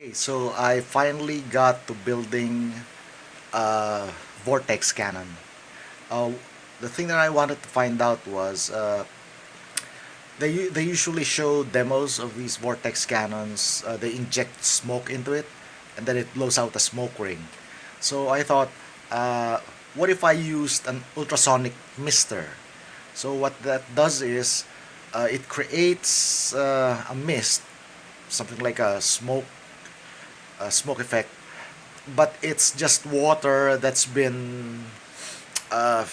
Okay, so I finally got to building a vortex cannon. Uh, the thing that I wanted to find out was they usually show demos of these vortex cannons. They inject smoke into it, and then it blows out a smoke ring. So I thought, uh, what if I used an ultrasonic mister? So what that does is it creates a mist, something like a smoke effect, but it's just water that's been uh,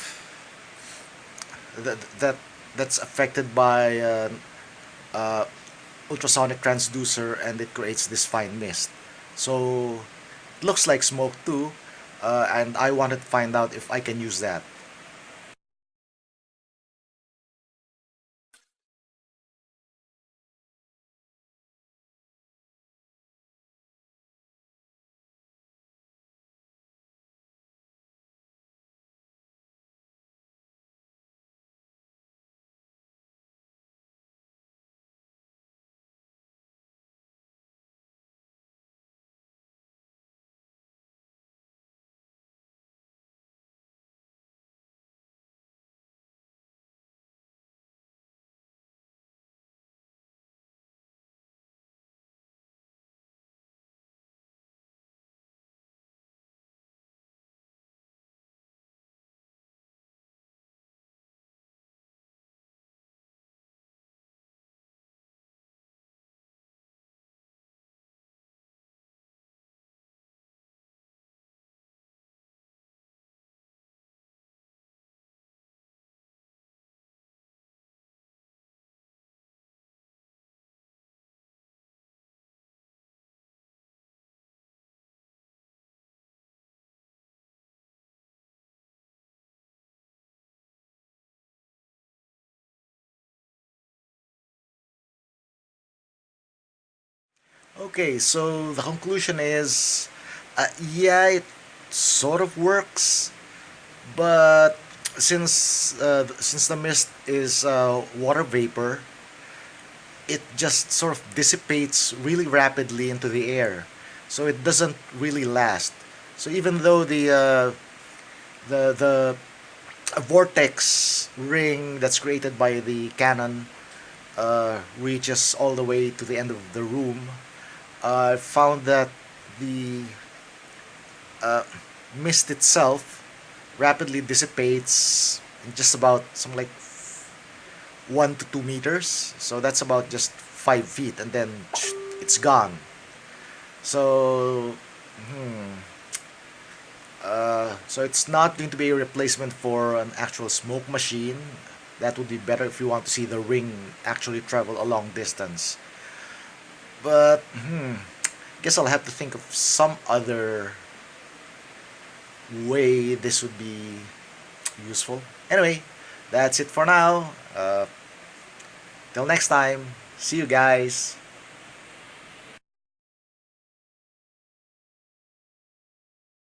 that, that that's affected by uh, ultrasonic transducer, and it creates this fine mist. So it looks like smoke too, and I wanted to find out if I can use that. Okay, so the conclusion is, yeah, it sort of works, but since the mist is water vapor, it just sort of dissipates really rapidly into the air, so it doesn't really last. So even though the vortex ring that's created by the cannon reaches all the way to the end of the room, I found that the uh, mist itself rapidly dissipates in just about some like 1 to 2 meters. So that's about just 5 feet, and then it's gone. So, so it's not going to be a replacement for an actual smoke machine. That would be better if you want to see the ring actually travel a long distance. But guess I'll have to think of some other way this would be useful. Anyway, that's it for now. Till next time. See you guys.